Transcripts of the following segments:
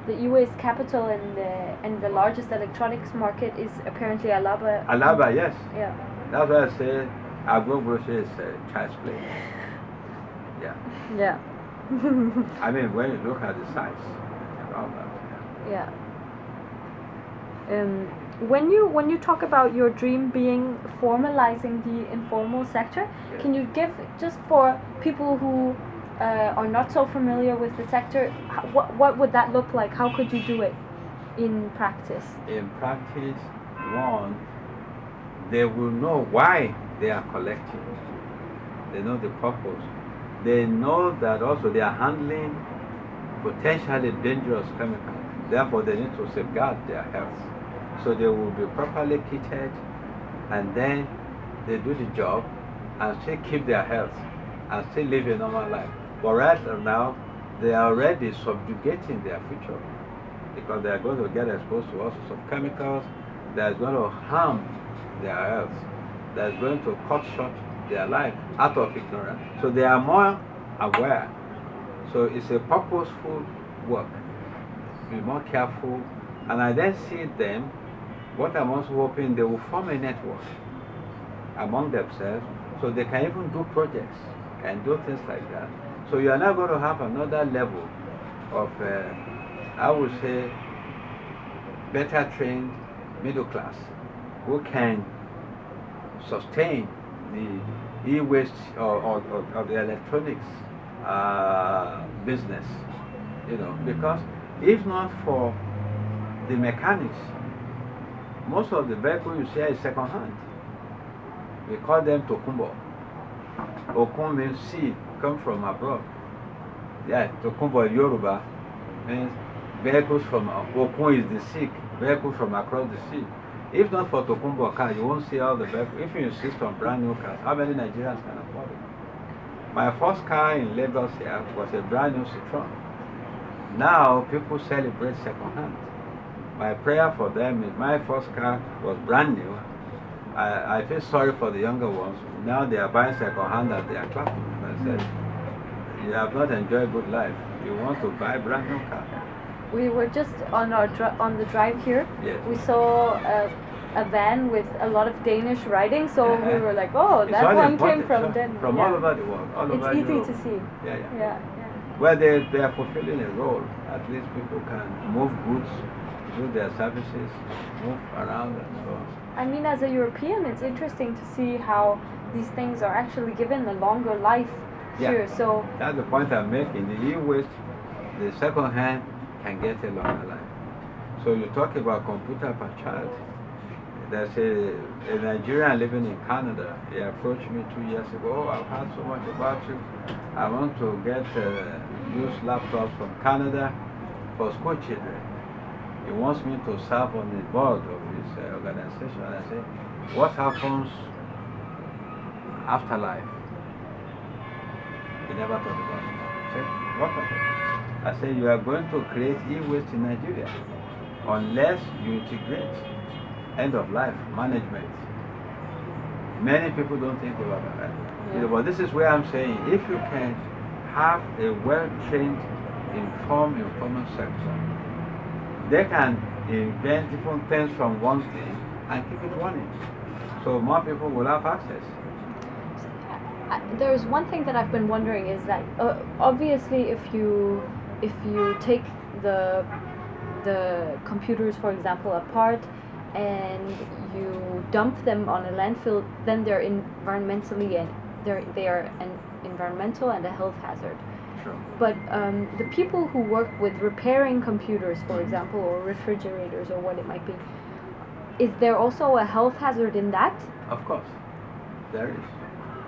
the e-waste capital and the largest electronics market is apparently Alaba. Alaba, yes. Yeah. That's why I say Agbogbose is child's play. Yeah. Yeah. I mean, when you look at the size and all that. Yeah. When you talk about your dream being formalizing the informal sector, Yes. can you give, just for people who are not so familiar with the sector, what would that look like? How could you do it in practice? In practice, one, they will know why they are collecting. They know the purpose. They know that also they are handling potentially dangerous chemicals. Therefore, they need to safeguard their health. So they will be properly kitted, and then they do the job and still keep their health and still live a normal life. But right now, they are already subjugating their future because they are going to get exposed to all sorts of chemicals that is going to harm their health, that is going to cut short their life out of ignorance. So they are more aware. So it's a purposeful work. Be more careful. And I then see them, what I'm also hoping they will form a network among themselves so they can even do projects and do things like that. So you are now going to have another level of, I would say, better trained middle class who can sustain the e-waste or the electronics business, because if not for the mechanics, most of the vehicles you see is second hand. We call them tokumbo. Okun means sea, come from abroad. Yeah, tokumbo Yoruba means vehicles from Okun is the sea, vehicles from across the sea. If not for tokumbo car, you won't see all the vehicles. If you insist on brand new cars, how many Nigerians can afford it? My first car in Lagos here was a brand new Citroen. Now people celebrate second hand. My prayer for them is my first car was brand new. I feel sorry for the younger ones. Now they are buying second hand and they are clapping. And I said, you have not enjoyed good life. You want to buy a brand new car. We were just on on the drive here. Yes. We saw a van with a lot of Danish writing, so we were like, oh, It's that all one imported, came from so Denmark. from all over the world, all It's over easy Europe. to see. Yeah. Yeah. Well, they are fulfilling a role. At least people can move goods, do their services, move around and so on. I mean, as a European, it's interesting to see how these things are actually given a longer life here. So that's the point I'm making. The e-waste, the second hand can get a longer life. So you talk about computer per child. There's a Nigerian living in Canada. He approached me 2 years ago. Oh, I've heard so much about you. I want to get used laptops from Canada for school children. He wants me to serve on the board of his organization. And I say, what happens after life? He never thought about it. I said, what happens? I said, you are going to create e-waste in Nigeria unless you integrate end of life management. Many people don't think about that. Yeah. But this is where I'm saying, if you can have a well-trained, informed, informal sector, they can invent different things from one thing and keep it running. So more people will have access. There's one thing that I've been wondering is that obviously if you take the computers, for example, apart and you dump them on a landfill, then they're environmentally and they are an environmental and a health hazard. Sure. But the people who work with repairing computers, for example, or refrigerators or what it might be, is there also a health hazard in that? Of course, there is.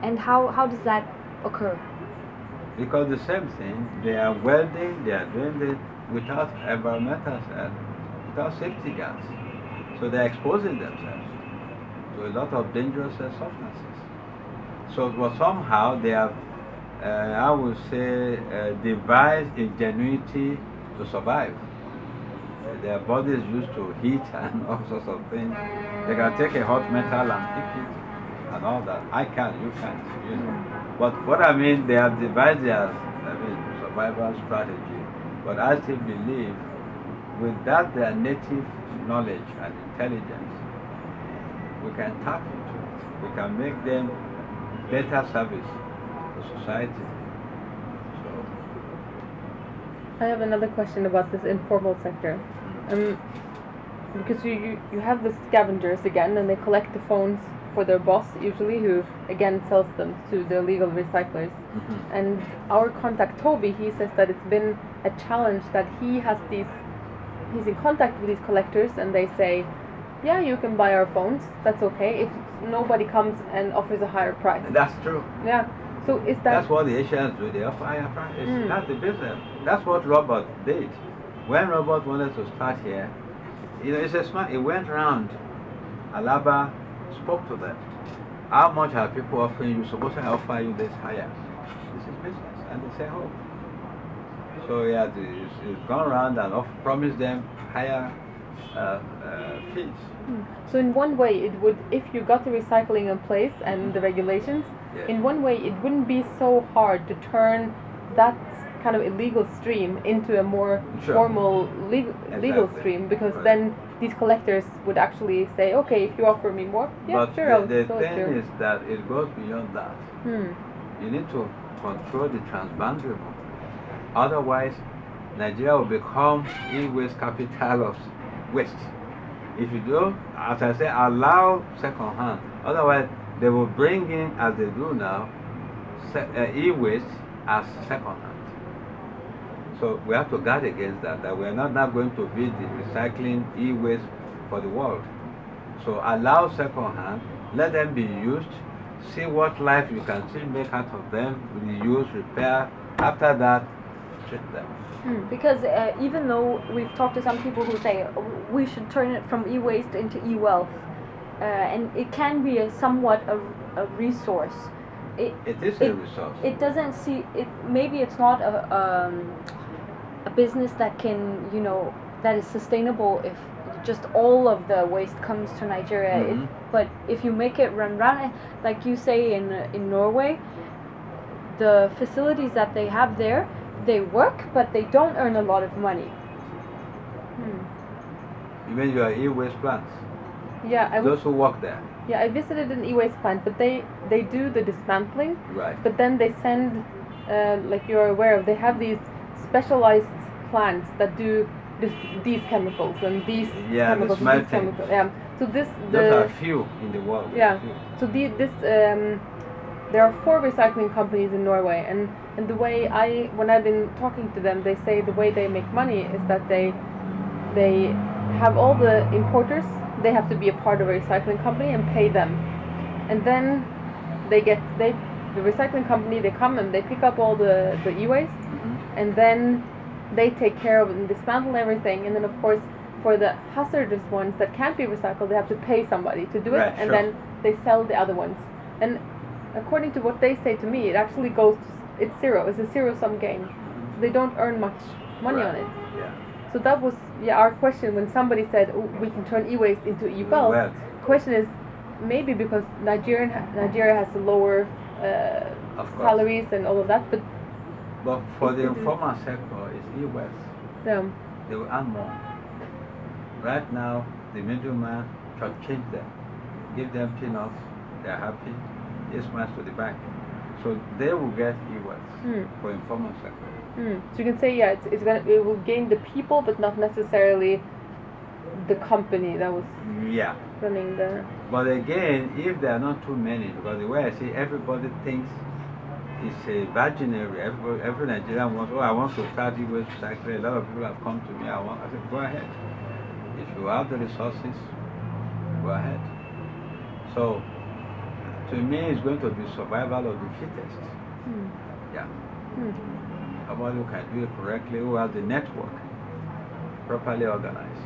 And how does that occur? Because the same thing, they are welding, they are doing it without environmental, without safety guards. So they are exposing themselves to a lot of dangerous substances. So but somehow they have, I would say, devised ingenuity to survive. Their body is used to heat and all sorts of things. They can take a hot metal and pick it and all that. I can't, you can't, But what I mean, they have devised their survival strategy. But I still believe with that their native knowledge and intelligence, we can tap into it. We can make them better service to society. So, I have another question about this informal sector. Because you have the scavengers again, and they collect the phones for their boss usually, who again sells them to the illegal recyclers. And our contact Toby, he says that it's been a challenge that he's in contact with these collectors, and they say, yeah, you can buy our phones, that's okay, if nobody comes and offers a higher price. that's true. Yeah. So is that... That's what the Asians do. They offer higher prices. That's the business. That's what Robert did. When Robert wanted to start here, it's a smart. He went around Alaba, spoke to them. How much are people offering you? Suppose I offer you this higher. This is business, and they say, oh. So he's gone around and promised them higher fees. So in one way, it would, if you got the recycling in place and the regulations, Yes. in one way it wouldn't be so hard to turn that kind of illegal stream into a more Sure. formal legal Exactly. stream, because Right. then these collectors would actually say, okay, if you offer me more, yeah, But sure, I'll the sell it thing to you. is that it goes beyond that. You need to control the transboundary movement. Otherwise, Nigeria will become e-waste capital of waste. If you do, as I say, allow second hand. Otherwise, they will bring in, as they do now, e-waste as second hand. So we have to guard against that we are not now going to be the recycling e-waste for the world. So allow second hand, let them be used, see what life you can still make out of them, reuse, repair. After that, treat them. Because even though we've talked to some people who say we should turn it from e-waste into e-wealth, and it can be somewhat a resource. It is a resource. It doesn't see it. Maybe it's not a business that can, that is sustainable if just all of the waste comes to Nigeria. But if you make it run round, like you say in Norway, the facilities that they have there, they work, but they don't earn a lot of money. You mean your e-waste plants? Yeah, Those who work there. Yeah, I visited an e-waste plant, but they do the dismantling. Right. But then they send, like you're aware of, they have these specialized plants that do these chemicals and these chemicals and these chemicals. Yeah. So Those are few in the world. Yeah. So there are 4 recycling companies in Norway, and the way when I've been talking to them, they say the way they make money is that they have all the importers. They have to be a part of a recycling company and pay them, and then the recycling company, they come and they pick up all the e-waste, and then they take care of it and dismantle everything, and then of course for the hazardous ones that can't be recycled, they have to pay somebody to do it, Right, and sure. then they sell the other ones. And according to what they say to me, it actually it's zero. It's a zero-sum game. So they don't earn much money on it. Yeah. So that was our question when somebody said, oh, we can turn e-waste into e-wealth. Wealth. Question is, maybe because Nigeria has a lower Of course. salaries and all of that, but for the informal sector, it's e-waste. They will earn more. Right now, the middleman shortchange them, give them peanuts, they're happy, they smash to the bank. So they will get e-waste for informal sector. So you can say, yeah, it will gain the people, but not necessarily the company that was running the... But again, if there are not too many, because the way I see, everybody thinks it's a virginary. Every Nigerian wants, I want to start e-waste recycling. A lot of people have come to me. I said, go ahead. If you have the resources, go ahead. So, to me, it's going to be survival of the fittest. Yeah. Somebody who can do it correctly, who has the network properly organized.